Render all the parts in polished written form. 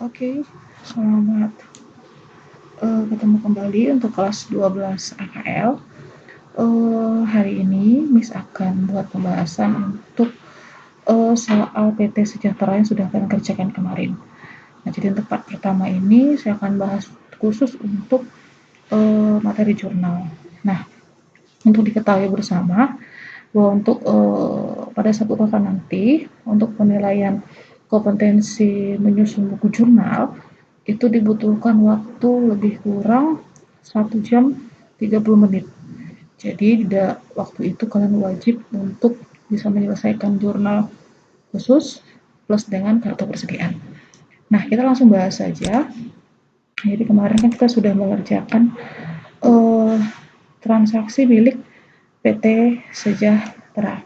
Oke, selamat ketemu kembali untuk kelas 12 AKL. Hari ini Miss akan buat pembahasan untuk soal PT Sejahtera yang sudah kalian kerjakan kemarin. Nah, jadi untuk part pertama ini saya akan bahas khusus untuk materi jurnal. Nah, untuk diketahui bersama bahwa untuk pada saat UTK nanti untuk penilaian kompetensi menyusun buku jurnal itu dibutuhkan waktu lebih kurang 1 jam 30 menit. Jadi waktu itu kalian wajib untuk bisa menyelesaikan jurnal khusus plus dengan kartu persediaan. Nah, kita langsung bahas saja. Jadi kemarin kan kita sudah mengerjakan transaksi milik PT Sejahtera.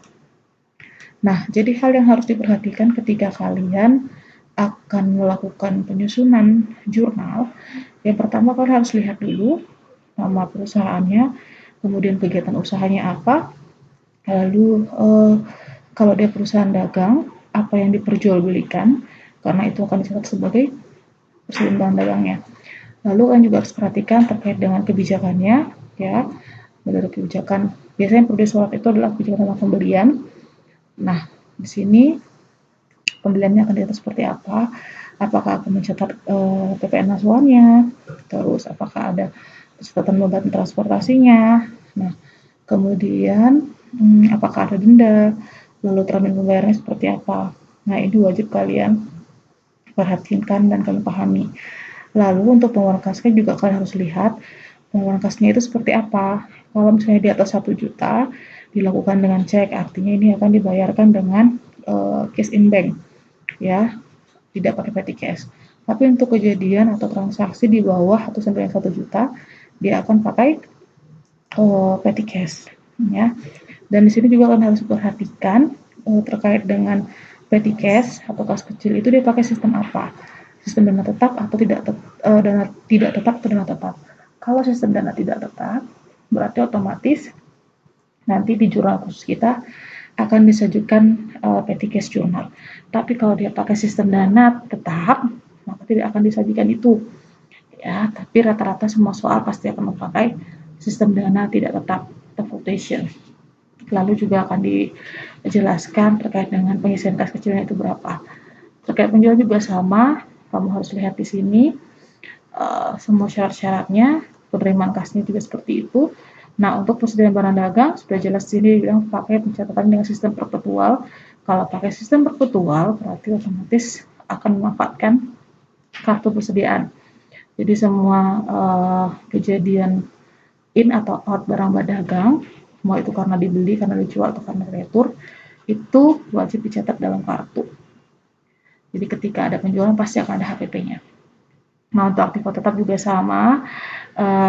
Nah, jadi hal yang harus diperhatikan ketika kalian akan melakukan penyusunan jurnal, yang pertama kalian harus lihat dulu nama perusahaannya, kemudian kegiatan usahanya apa, lalu kalau dia perusahaan dagang, apa yang diperjualbelikan, karena itu akan disebut sebagai perselimbangan dagangnya. Lalu kalian juga harus perhatikan terkait dengan kebijakannya, ya. Menurut kebijakan, biasanya yang perlu disorot itu adalah kebijakan tentang pembelian. Nah, di sini pembeliannya akan diatur seperti apa, apakah akan mencatat PPN masukannya, terus apakah ada catatan beban transportasinya, nah kemudian apakah ada denda, lalu termin pembayarannya seperti apa. Nah, ini wajib kalian perhatikan dan kalian pahami. Lalu untuk pengeluaran kasnya juga kalian harus lihat pengeluaran kasnya itu seperti apa. Kalau misalnya di atas 1 juta dilakukan dengan cek, artinya ini akan dibayarkan dengan cash in bank, ya, tidak pakai petty cash. Tapi untuk kejadian atau transaksi di bawah atau sampai 1 juta, dia akan pakai petty cash, ya. Dan di sini juga kalian harus perhatikan terkait dengan petty cash atau kas kecil itu dia pakai sistem apa? Sistem dana tetap atau dana tidak tetap atau dana tetap. Kalau sistem dana tidak tetap, berarti otomatis nanti di jurnal khusus kita akan disajikan petty cash jurnal. Tapi kalau dia pakai sistem dana tetap, maka tidak akan disajikan itu. Ya, tapi rata-rata semua soal pasti akan memakai sistem dana tidak tetap atau quotation. Lalu juga akan dijelaskan terkait dengan pengisian kas kecilnya itu berapa. Terkait penjualan juga sama, kamu harus lihat di sini semua syarat-syaratnya, penerimaan kasnya juga seperti itu. Nah, untuk persediaan barang dagang sudah jelas di sini bilang pakai pencatatan dengan sistem perpetual. Kalau pakai sistem perpetual berarti otomatis akan memanfaatkan kartu persediaan. Jadi semua kejadian in atau out barang dagang, mau itu karena dibeli, karena dijual atau karena retur, itu wajib dicatat dalam kartu. Jadi ketika ada penjualan pasti akan ada HPP-nya. Nah, untuk aktiva tetap juga sama,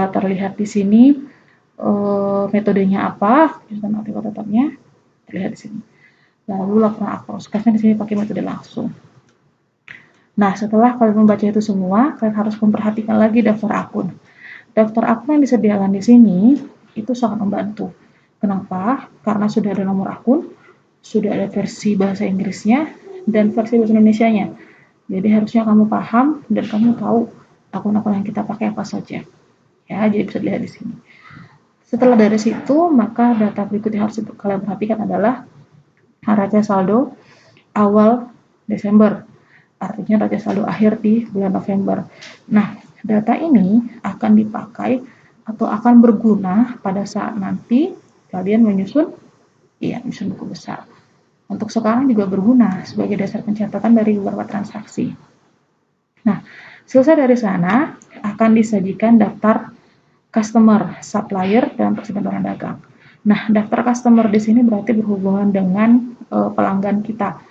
terlihat di sini metodenya apa, penyusunan aktiva tetapnya terlihat di sini. Lalu laporan akta kasnya di sini pakai metode langsung. Nah, setelah kalian membaca itu semua, kalian harus memperhatikan lagi daftar akun. Daftar akun yang disediakan di sini itu sangat membantu. Kenapa? Karena sudah ada nomor akun, sudah ada versi bahasa Inggrisnya, dan versi bahasa Indonesianya. Jadi harusnya kamu paham dan kamu tahu akun-akun yang kita pakai apa saja. Ya, jadi bisa dilihat di sini. Setelah dari situ, maka data berikut yang harus kalian perhatikan adalah raca saldo awal Desember. Artinya raca saldo akhir di bulan November. Nah, data ini akan dipakai atau akan berguna pada saat nanti kalian menyusun buku besar. Untuk sekarang juga berguna sebagai dasar pencatatan dari beberapa transaksi. Nah, selesai dari sana akan disajikan daftar customer, supplier, dan persediaan barang dagang. Nah, daftar customer di sini berarti berhubungan dengan pelanggan kita.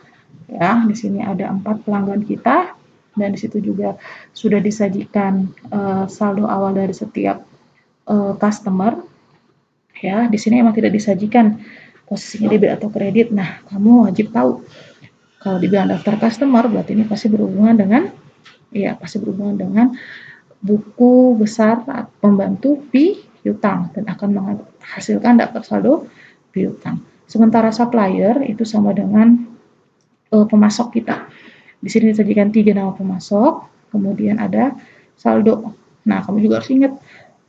Ya, di sini ada 4 pelanggan kita dan di situ juga sudah disajikan saldo awal dari setiap customer. Ya, di sini emang tidak disajikan posisinya debit atau kredit. Nah, kamu wajib tahu kalau dibilang daftar customer berarti ini pasti berhubungan dengan buku besar pembantu piutang dan akan menghasilkan daftar saldo piutang. Sementara supplier itu sama dengan pemasok kita. Di sini disajikan 3 nama pemasok, kemudian ada saldo. Nah, kamu juga harus ingat,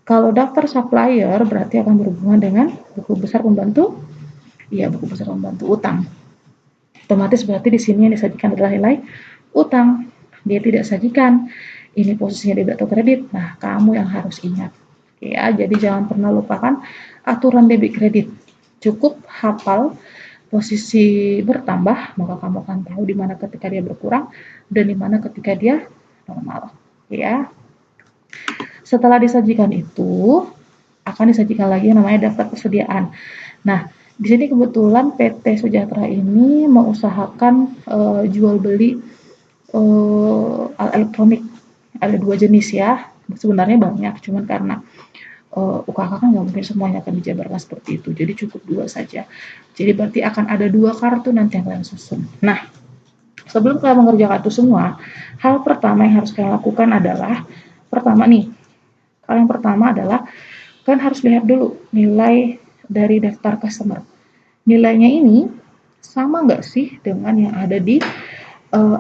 kalau daftar supplier berarti akan berhubungan dengan buku besar pembantu, buku besar pembantu utang. Otomatis berarti di sini yang disajikan adalah nilai utang. Dia tidak sajikan, ini posisinya debit atau kredit. Nah, kamu yang harus ingat. Jadi jangan pernah lupakan aturan debit kredit. Cukup hafal posisi bertambah, maka kamu akan tahu di mana ketika dia berkurang dan di mana ketika dia normal. Setelah disajikan itu, akan disajikan lagi yang namanya daftar persediaan. Nah, di sini kebetulan PT Sejahtera ini mengusahakan jual beli alat elektronik. Ada 2 jenis ya. Sebenarnya banyak, cuman karena UKK kan nggak mungkin semuanya akan dijabarkan seperti itu. Jadi cukup 2 saja. Jadi berarti akan ada 2 kartu nanti yang kalian susun. Nah, sebelum kalian mengerjakan itu semua, hal pertama yang harus kalian lakukan adalah, pertama adalah kalian harus lihat dulu nilai dari daftar customer. Nilainya ini sama nggak sih dengan yang ada di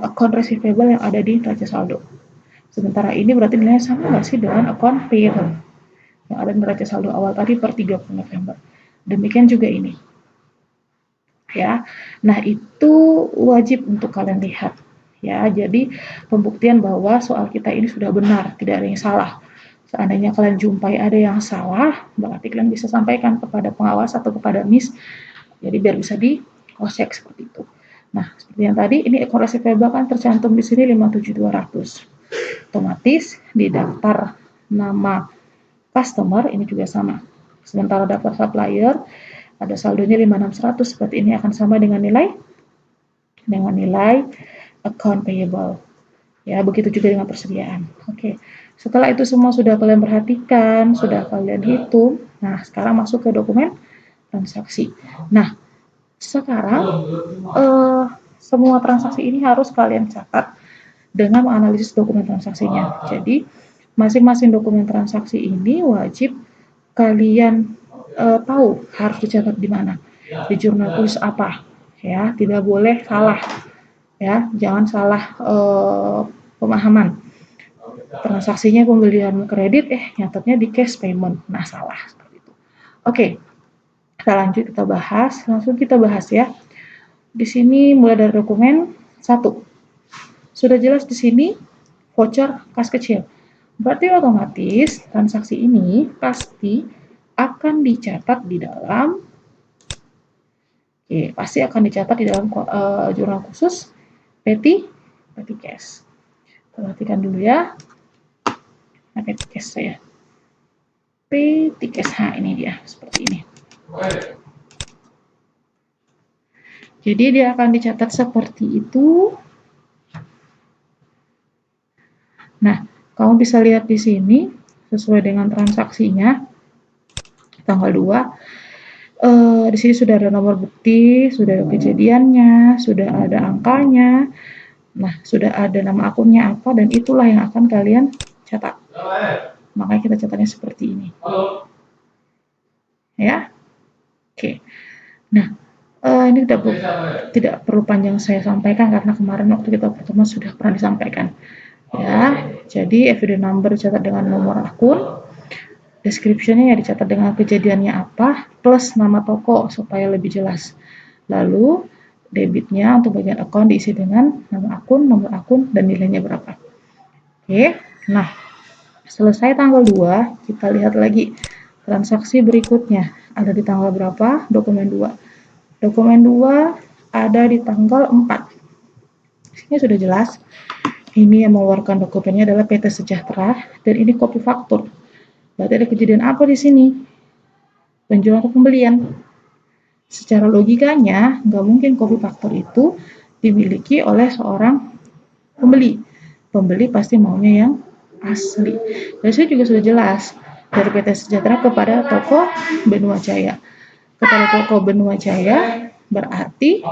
account receivable yang ada di neraca saldo. Sementara ini berarti nilainya sama nggak sih dengan account payable yang ada di neraca saldo awal tadi per 30 November. Demikian juga ini. Nah, itu wajib untuk kalian lihat. Jadi pembuktian bahwa soal kita ini sudah benar, tidak ada yang salah. Seandainya kalian jumpai ada yang salah, berarti kalian bisa sampaikan kepada pengawas atau kepada MIS, jadi biar bisa di cross check seperti itu. Nah, seperti yang tadi, ini account receivable kan tercantum di sini 57200. Otomatis di daftar nama customer ini juga sama. Sementara daftar supplier ada saldonya 56100, berarti ini akan sama dengan nilai account payable. Begitu juga dengan persediaan. Oke. Setelah itu semua sudah kalian perhatikan, sudah kalian hitung. Nah, sekarang masuk ke dokumen transaksi. Nah, sekarang semua transaksi ini harus kalian catat dengan menganalisis dokumen transaksinya. Jadi, masing-masing dokumen transaksi ini wajib kalian tahu harus dicatat di mana. Di jurnal khusus apa. Tidak boleh salah. Jangan salah pemahaman. Transaksinya pembelian kredit, nyatetnya di cash payment. Nah, salah seperti itu. Oke, kita lanjut, langsung kita bahas ya. Di sini mulai dari dokumen 1. Sudah jelas di sini voucher kas kecil. Berarti otomatis transaksi ini pasti akan dicatat di dalam jurnal khusus petty cash. Perhatikan dulu ya. Petty cash saya. Petty cash, ini dia seperti ini. Jadi dia akan dicatat seperti itu. Nah, kamu bisa lihat di sini sesuai dengan transaksinya tanggal 2. Di sini sudah ada nomor bukti, sudah ada kejadiannya, sudah ada angkanya. Nah, sudah ada nama akunnya apa, dan itulah yang akan kalian catat. Makanya kita catatnya seperti ini. Oke. Nah, ini tidak perlu panjang saya sampaikan karena kemarin waktu kita pertemuan sudah pernah disampaikan. Jadi evidence number dicatat dengan nomor akun, description-nya dicatat dengan kejadiannya apa, plus nama toko supaya lebih jelas. Lalu debitnya untuk bagian account diisi dengan nama akun, nomor akun, dan nilainya berapa. Nah, selesai tanggal 2, kita lihat lagi transaksi berikutnya. Ada di tanggal berapa? Dokumen 2. Dokumen 2 ada di tanggal 4. Ini sudah jelas. Ini yang mengeluarkan dokumennya adalah PT Sejahtera, dan ini copy faktur. Berarti ada kejadian apa di sini? Penjualan atau pembelian. Secara logikanya, nggak mungkin copy faktur itu dimiliki oleh seorang pembeli. Pembeli pasti maunya yang asli. Dan saya juga sudah jelas dari PT Sejahtera kepada toko Benua Jaya. Kepada toko Benua Jaya berarti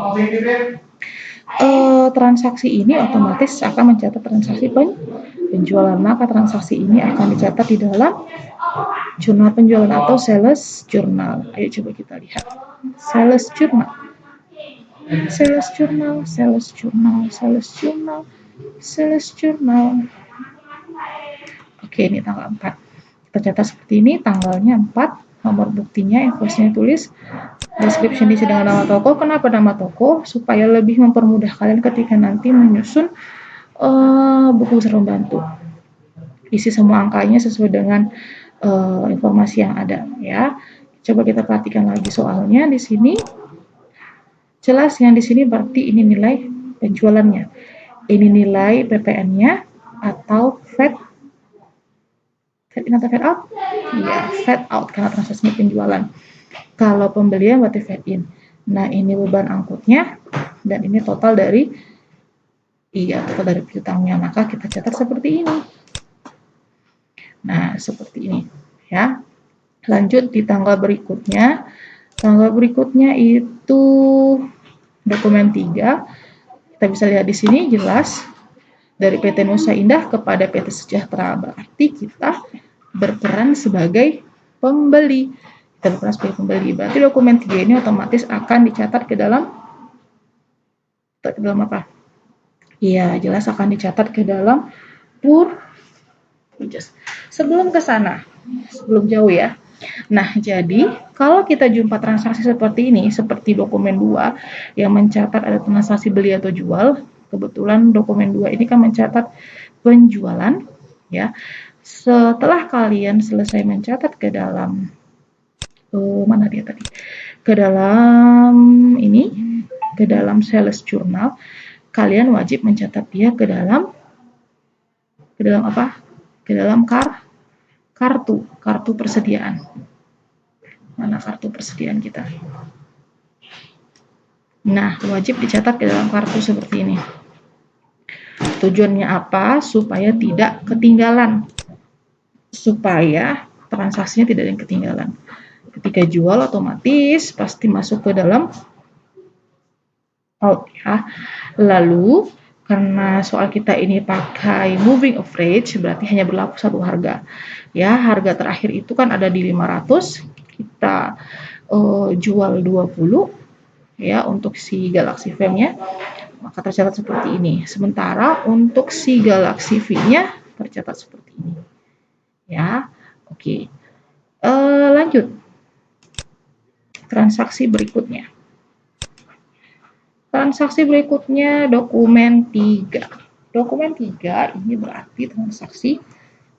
transaksi ini otomatis akan mencatat transaksi penjualan. Maka transaksi ini akan dicatat di dalam jurnal penjualan atau sales journal. Ayo coba kita lihat. Sales journal. Sales journal, sales journal, sales journal, sales journal. Oke, ini tanggal 4. Kita catat seperti ini, tanggalnya 4, nomor buktinya, invoice-nya tulis, description diisi dengan nama toko. Kenapa nama toko? Supaya lebih mempermudah kalian ketika nanti menyusun buku besar pembantu. Isi semua angkanya sesuai dengan informasi yang ada ya. Coba kita perhatikan lagi soalnya di sini. Jelas yang di sini berarti ini nilai penjualannya. Ini nilai PPN-nya atau fat in atau fat out? Iya, fat out karena transaksi penjualan. Kalau pembelian berarti fat in. Nah, ini beban angkutnya dan ini total dari piutangnya. Maka kita catat seperti ini. Nah, seperti ini ya. Lanjut di tanggal berikutnya. Tanggal berikutnya itu dokumen 3. Kita bisa lihat di sini jelas dari PT Nusa Indah kepada PT Sejahtera. Berarti kita berperan sebagai pembeli. Kita berperan sebagai pembeli. Berarti dokumen 3 ini otomatis akan dicatat ke dalam apa? Iya, jelas akan dicatat ke dalam purchase. Sebelum ke sana, sebelum jauh ya. Nah, jadi kalau kita jumpa transaksi seperti ini, seperti dokumen 2 yang mencatat ada transaksi beli atau jual, kebetulan dokumen 2 ini kan mencatat penjualan ya. Setelah kalian selesai mencatat ke dalam mana dia tadi? Ke dalam ini, ke dalam sales journal, kalian wajib mencatat dia ke dalam apa? Ke dalam kartu persediaan. Mana kartu persediaan kita? Nah, wajib dicatat ke dalam kartu seperti ini. Tujuannya apa? Supaya tidak ketinggalan. Supaya transaksinya tidak ada yang ketinggalan. Ketika jual otomatis pasti masuk ke dalam out ya. Lalu karena soal kita ini pakai moving average berarti hanya berlaku satu harga. Ya, harga terakhir itu kan ada di 500, kita jual 20 ya untuk si Galaxy V-nya, maka tercatat seperti ini. Sementara untuk si Galaxy V-nya tercatat seperti ini. Ya, oke. Lanjut. Transaksi berikutnya. Transaksi berikutnya dokumen 3. Dokumen 3 ini berarti transaksi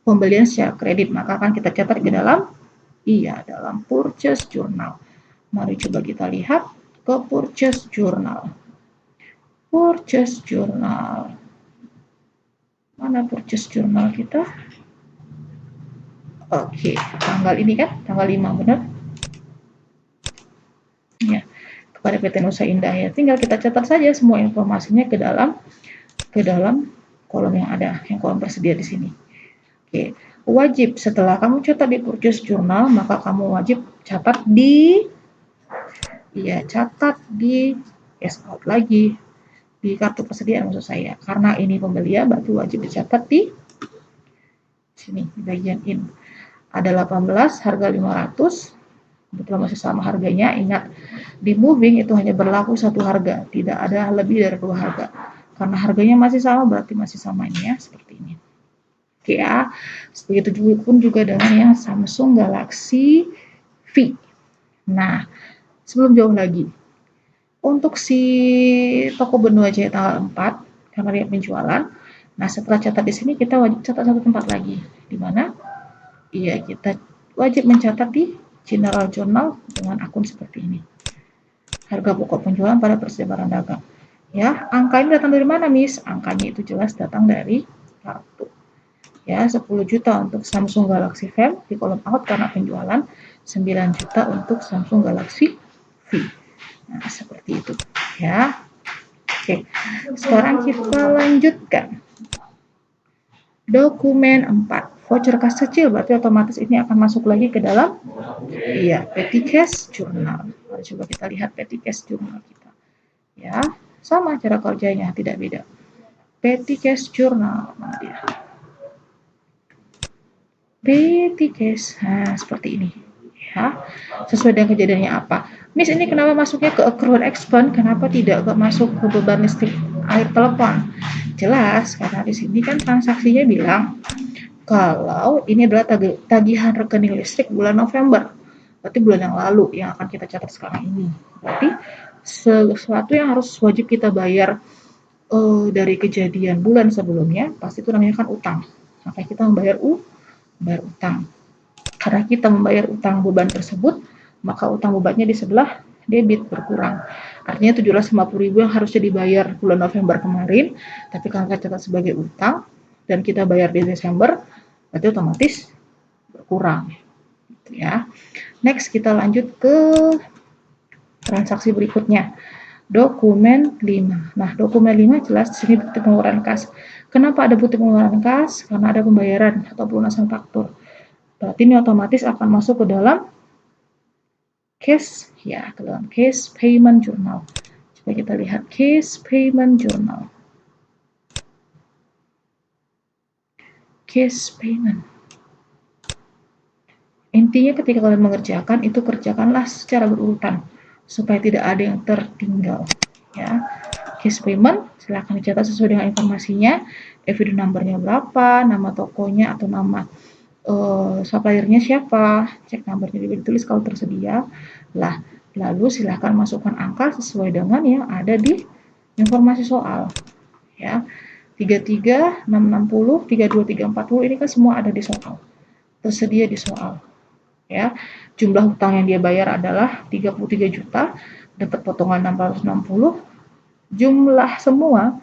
pembelian secara kredit, maka akan kita catat ke dalam dalam purchase journal. Mari coba kita lihat ke purchase journal. Purchase journal. Mana purchase journal kita? Oke, tanggal ini kan, tanggal 5 benar? Ya, kepada PT Nusa Indah ya. Tinggal kita catat saja semua informasinya ke dalam kolom yang ada, yang kolom tersedia di sini. Oke, wajib setelah kamu catat di purchase journal, maka kamu wajib catat di cash out lagi di kartu persediaan maksud saya. Karena ini pembelian berarti wajib dicatat di sini di bagian in. Ada 18, harga 500. Kebetulan masih sama harganya. Ingat, di moving itu hanya berlaku satu harga, tidak ada lebih dari 2 harga. Karena harganya masih sama berarti masih sama ini ya, seperti ini. Oke ya, begitu pun juga dengan yang Samsung Galaxy V. Nah, sebelum jauh lagi, untuk si toko benua Jaya tanggal 4, karena dia penjualan, nah setelah catat di sini kita wajib catat satu tempat lagi. Di mana? Iya, kita wajib mencatat di General Journal dengan akun seperti ini. Harga pokok penjualan pada persedia barang dagang. Ya, angka ini datang dari mana, Miss? Angkanya itu jelas datang dari kartu. Ya, 10 juta untuk Samsung Galaxy V di kolom out karena penjualan, 9 juta untuk Samsung Galaxy V. Nah, seperti itu ya. Oke, sekarang kita lanjutkan. Dokumen 4. Voucher kas kecil berarti otomatis ini akan masuk lagi ke dalam petty cash journal. Mari coba kita lihat petty cash journal kita. Ya, sama cara kerjanya, tidak beda. Petty cash journal, mana dia? Petty cash, nah seperti ini. Ya, sesuai dengan kejadiannya apa? Miss, ini kenapa masuknya ke accrued expense? Kenapa tidak masuk ke beban listrik air telepon? Jelas, karena di sini kan transaksinya bilang kalau ini adalah tagihan rekening listrik bulan November. Berarti bulan yang lalu yang akan kita catat sekarang ini. Berarti sesuatu yang harus wajib kita bayar dari kejadian bulan sebelumnya, pasti itu namanya kan utang. Maka kita membayar utang. Karena kita membayar utang beban tersebut, maka utang bebannya di sebelah debit berkurang. Artinya 750.000 yang harusnya dibayar bulan November kemarin, tapi kalau kita catat sebagai utang dan kita bayar di Desember, berarti otomatis berkurang. Gitu ya. Next kita lanjut ke transaksi berikutnya. Dokumen 5. Nah, dokumen 5 jelas di sini bukti pengeluaran kas. Kenapa ada bukti pengeluaran kas? Karena ada pembayaran atau pelunasan faktur. Berarti ini otomatis akan masuk ke dalam case, ya, ke dalam case payment journal. Coba kita lihat case payment journal. Case payment. Intinya ketika kalian mengerjakan, itu kerjakanlah secara berurutan supaya tidak ada yang tertinggal. Ya, case payment silahkan dicatat sesuai dengan informasinya, FID numbernya berapa, nama tokonya atau nama suppliernya siapa, cek numbernya juga ditulis kalau tersedia. Lah, lalu silahkan masukkan angka sesuai dengan yang ada di informasi soal. Ya, 33, 660, 32, 340 ini kan semua ada di soal, tersedia di soal. Ya, jumlah hutang yang dia bayar adalah 33 juta, dapat potongan 660, jumlah semua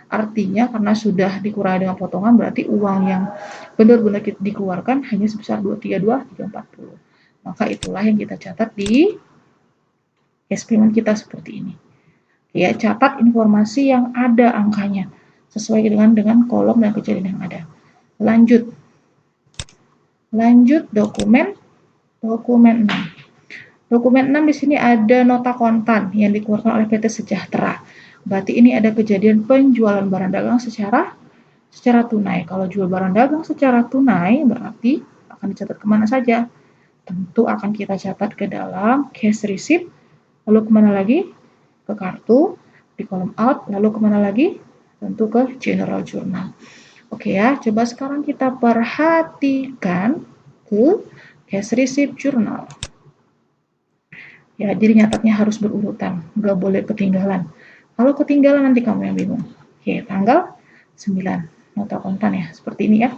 artinya karena sudah dikurangi dengan potongan berarti uang yang benar-benar dikeluarkan hanya sebesar 232, 340. Maka itulah yang kita catat di case payment kita seperti ini. Ya, catat informasi yang ada angkanya sesuai dengan kolom dan kejadian yang ada. Lanjut dokumen 6. Dokumen 6 di sini ada nota kontan yang dikeluarkan oleh PT Sejahtera. Berarti ini ada kejadian penjualan barang dagang secara tunai. Kalau jual barang dagang secara tunai berarti akan dicatat kemana saja? Tentu akan kita catat ke dalam cash receipt, lalu kemana lagi? Ke kartu, di kolom out, lalu kemana lagi? Tentu ke general journal. Oke ya, coba sekarang kita perhatikan ke cash receipt journal. Ya, jadi nyatatnya harus berurutan, nggak boleh ketinggalan. Kalau ketinggalan nanti kamu yang bingung. Oke, tanggal 9, nota kontan ya, seperti ini ya.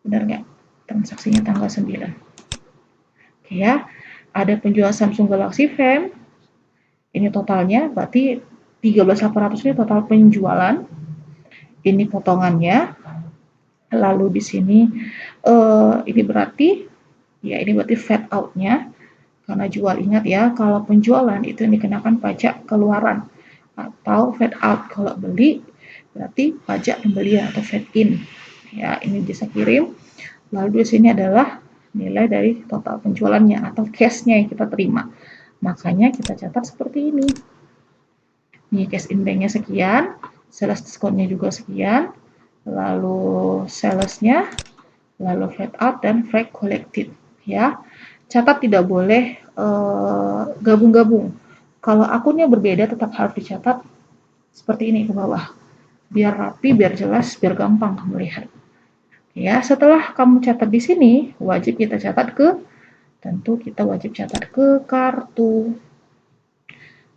Benar nggak? Transaksinya tanggal 9. Oke ya, ada penjual Samsung Galaxy Fam. Ini totalnya, berarti 13.800 ini total penjualan. Ini potongannya. Lalu di sini, ini berarti, ya ini berarti fade out-nya. Karena jual, ingat ya, kalau penjualan itu yang dikenakan pajak keluaran atau fade out. Kalau beli berarti pajak pembelian atau fade in. Ya, ini bisa kirim. Lalu di sini adalah nilai dari total penjualannya atau cash-nya yang kita terima. Makanya kita catat seperti ini. Ini cash in bank-nya sekian, sales discount-nya juga sekian, lalu sales-nya, lalu fade out dan freight collected. Ya, catat tidak boleh gabung-gabung. Kalau akunnya berbeda tetap harus dicatat seperti ini ke bawah. Biar rapi, biar jelas, biar gampang kamu lihat. Ya, setelah kamu catat di sini, wajib kita catat tentu kita wajib catat ke kartu.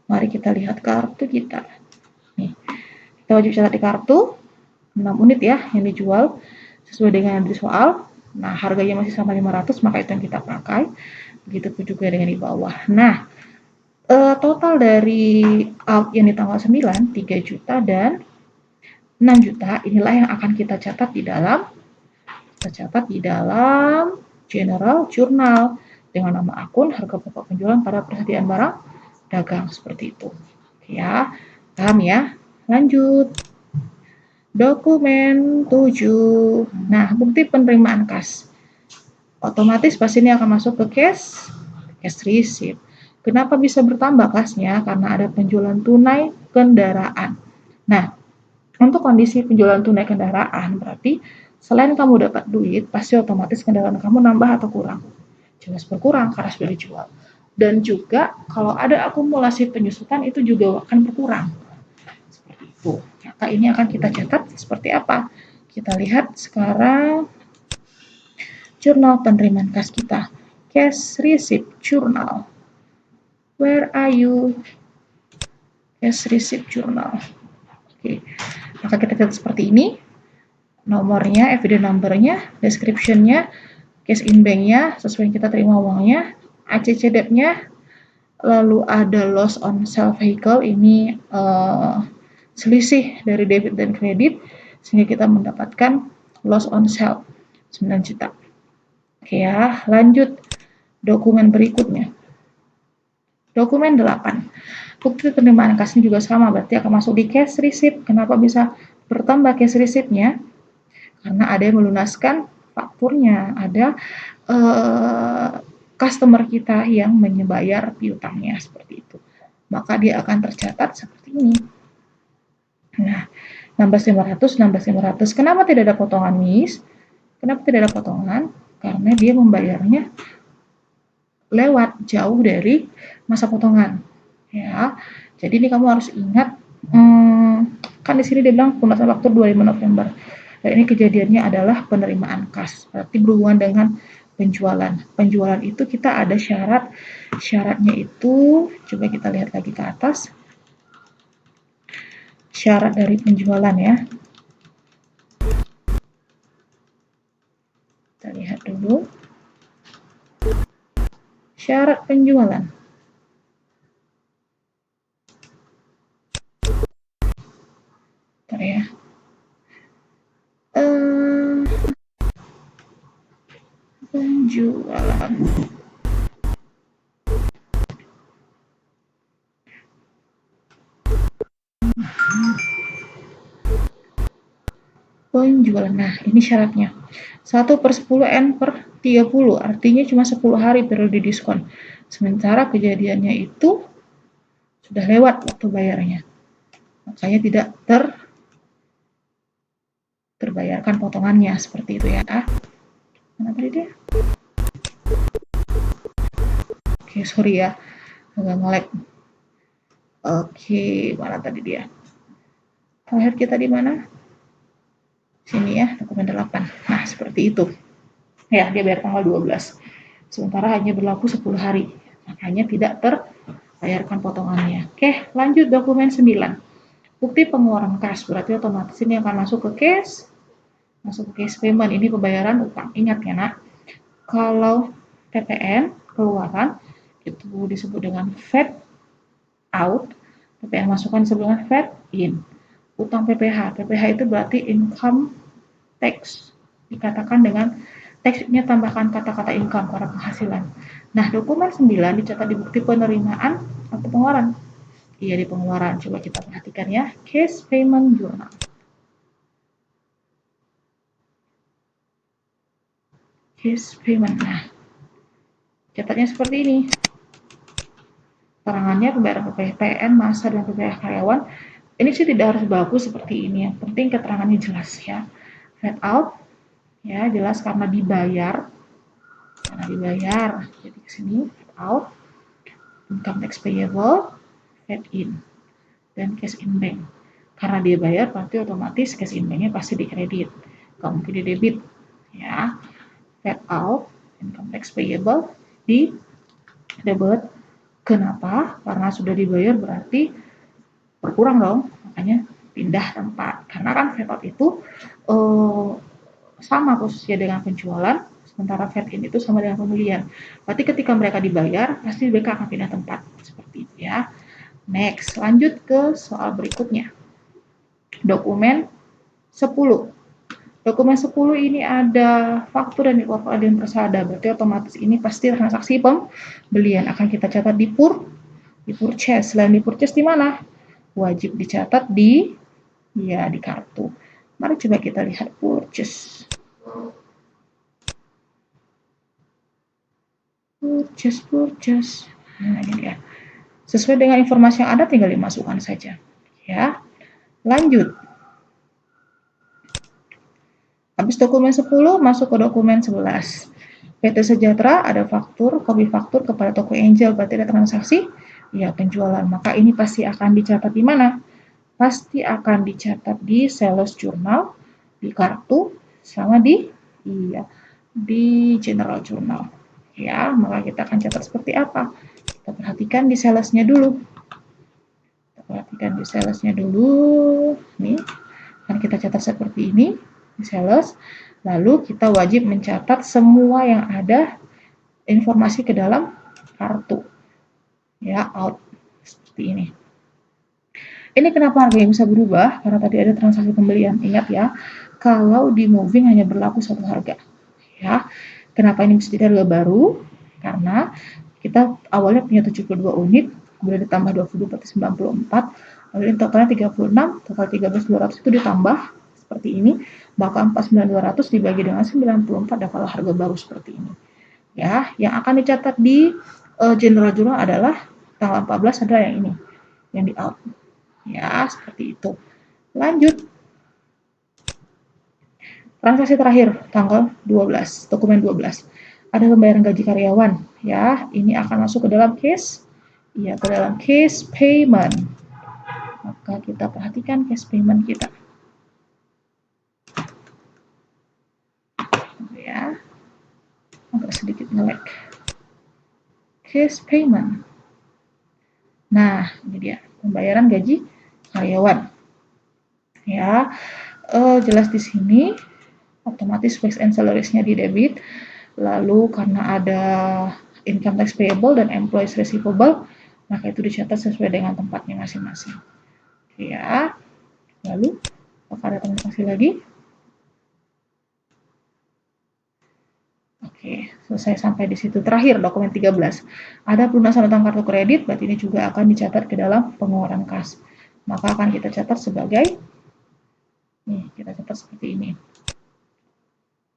Mari kita lihat kartu kita. Nih, kita wajib catat di kartu 6 unit ya yang dijual sesuai dengan yang di soal. Nah, harganya masih sama 500, maka itu yang kita pakai. Begitupun juga dengan di bawah. Nah, total dari out yang di tanggal 9, 3 juta dan 6 juta, inilah yang akan kita catat di dalam general journal dengan nama akun, harga pokok penjualan pada persediaan barang dagang, seperti itu. Ya, paham ya? Lanjut. Dokumen 7. Nah, bukti penerimaan kas. Otomatis pasti ini akan masuk ke cash receipt. Kenapa bisa bertambah kasnya? Karena ada penjualan tunai kendaraan. Nah, untuk kondisi penjualan tunai kendaraan berarti selain kamu dapat duit, pasti otomatis kendaraan kamu nambah atau kurang. Jelas berkurang karena sudah dijual. Dan juga kalau ada akumulasi penyusutan itu juga akan berkurang. Seperti itu. Maka ini akan kita catat seperti apa? Kita lihat sekarang jurnal penerimaan kas kita. Cash receipt journal. Where are you? Cash receipt journal. Oke, maka kita catat seperti ini. Nomornya, evidence number-nya, description-nya, cash in bank-nya, sesuai yang kita terima uangnya, ACC debt-nya, lalu ada loss on sale vehicle, ini selisih dari debit dan kredit, sehingga kita mendapatkan loss on sale 9 juta. Oke ya, lanjut dokumen berikutnya. Dokumen 8. Bukti penerimaan kasnya juga sama, berarti akan masuk di cash receipt. Kenapa bisa bertambah cash receipt-nya? Karena ada yang melunaskan fakturnya, ada customer kita yang membayar piutangnya seperti itu. Maka dia akan tercatat seperti ini. Nah, 16.500, 16.500. Kenapa tidak ada potongan, Miss? Kenapa tidak ada potongan? Karena dia membayarnya lewat jauh dari masa potongan. Ya, jadi ini kamu harus ingat, kan di sini dia bilang pelunasan faktur 25 November. Dan ini kejadiannya adalah penerimaan kas, berarti berhubungan dengan penjualan. Penjualan itu kita ada syarat, syaratnya itu coba kita lihat lagi ke atas. Syarat dari penjualan ya. Kita lihat dulu. Syarat penjualan. Bentar ya. Penjualan. Penjualan. Nah, ini syaratnya. 1/10 N per 30, artinya cuma 10 hari periode diskon. Sementara kejadiannya itu sudah lewat waktu bayarnya. Makanya tidak terbayarkan potongannya seperti itu ya. Mana tadi dia? Oke, sorry ya. Agak nge-lag. Oke, mana tadi dia? File kita di mana? Sini ya, dokumen 8. Nah, seperti itu. Ya, dia bayar tanggal 12. Sementara hanya berlaku 10 hari. Makanya tidak terbayarkan potongannya. Oke, lanjut dokumen 9. Bukti pengeluaran kas, berarti otomatis ini akan masuk ke cash. Masuk ke cash payment, ini pembayaran utang. Ingat ya nak, kalau PPN, keluaran, itu disebut dengan fed out. PPN masukan disebut dengan fed in. Utang PPH, PPH itu berarti income tax. Dikatakan dengan teksnya tambahkan kata-kata income karena penghasilan. Nah, dokumen 9 dicatat di bukti penerimaan atau pengeluaran. Iya, di pengeluaran. Coba kita perhatikan ya. Cash payment journal. Cash payment. Nah, catatnya seperti ini. Keterangannya pembayaran PPN, masa dan PPh karyawan. Ini sih tidak harus bagus seperti ini. Yang penting keterangannya jelas ya. Fed out, ya jelas karena dibayar. Jadi ke sini fed out, income tax payable, fed in, dan cash in bank. Karena dia bayar, berarti otomatis cash in banknya pasti dikredit, nggak mungkin di debit. Ya, fed out, income tax payable, di debit. Kenapa? Karena sudah dibayar berarti berkurang dong, makanya pindah tempat. Karena kan fed out itu sama posisinya dengan penjualan, sementara fed in itu sama dengan pembelian. Berarti ketika mereka dibayar, pasti mereka akan pindah tempat. Seperti itu ya. Next, lanjut ke soal berikutnya. Dokumen 10. Dokumen 10 ini ada faktur dan dan persada. Berarti otomatis ini pasti transaksi pembelian akan kita catat di purchase. Selain di purchase di mana? Wajib dicatat di kartu. Mari coba kita lihat purchase. Purchase. Nah, ini dia. Sesuai dengan informasi yang ada tinggal dimasukkan saja. Ya. Lanjut. Habis dokumen 10 masuk ke dokumen 11. PT Sejahtera ada faktur, kopi faktur kepada toko Angel, berarti ada transaksi ya penjualan. Maka ini pasti akan dicatat di mana? Pasti akan dicatat di sales journal, di kartu, sama di di general journal. Ya, maka kita akan catat seperti apa? Kita perhatikan di salesnya dulu. Kita perhatikan di salesnya dulu. Nih, akan kita catat seperti ini di sales. Lalu kita wajib mencatat semua yang ada informasi ke dalam kartu. Ya, out seperti ini. Ini kenapa harganya bisa berubah? Karena tadi ada transaksi pembelian. Ingat ya, kalau di moving hanya berlaku satu harga. Ya, kenapa ini bisa jadi harga baru? Karena kita awalnya punya 72 unit, kemudian ditambah 22 berarti 94, lalu totalnya 36, total 13.200 itu ditambah seperti ini, maka 49.200 dibagi dengan 94 adalah harga baru seperti ini. Ya, yang akan dicatat di general journal adalah tanggal 14 adalah yang ini, yang di out. Ya, seperti itu. Lanjut. Transaksi terakhir tanggal 12, dokumen 12. Ada pembayaran gaji karyawan, ya. Ini akan masuk ke dalam case, ya, ke dalam case payment. Maka kita perhatikan case payment kita. Ya. Agak sedikit nge-lag. Case payment. Nah, ini dia pembayaran gaji karyawan. Ya, jelas di sini otomatis wage and salaries-nya di debit. Lalu karena ada income tax payable dan employees receivable, maka itu dicatat sesuai dengan tempatnya masing-masing. Ya, lalu apakah ada transaksi lagi? Oke, selesai sampai di situ. Terakhir, dokumen 13. Ada pelunasan utang kartu kredit, berarti ini juga akan dicatat ke dalam pengeluaran kas. Maka akan kita catat sebagai, nih, kita catat seperti ini.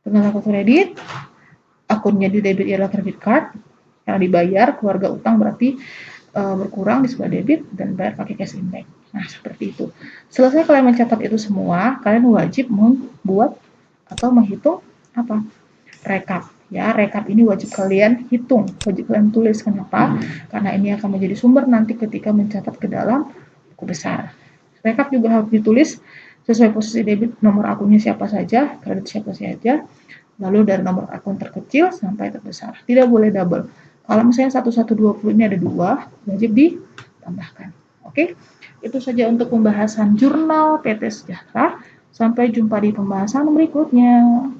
Pelunasan kartu kredit, akunnya di debit ialah credit card, karena dibayar, keluarga utang berarti berkurang di sebelah debit dan bayar pakai cash in bank. Nah, seperti itu. Selesai kalian mencatat itu semua, kalian wajib membuat atau menghitung apa? Rekap. Ya, rekap ini wajib kalian hitung, wajib kalian tulis. Kenapa? Karena ini akan menjadi sumber nanti ketika mencatat ke dalam buku besar. Rekap juga harus ditulis sesuai posisi debit, nomor akunnya siapa saja, kredit siapa saja, lalu dari nomor akun terkecil sampai terbesar. Tidak boleh double. Kalau misalnya 1120 ini ada 2, wajib ditambahkan. Oke, itu saja untuk pembahasan jurnal PT Sejahtera. Sampai jumpa di pembahasan berikutnya.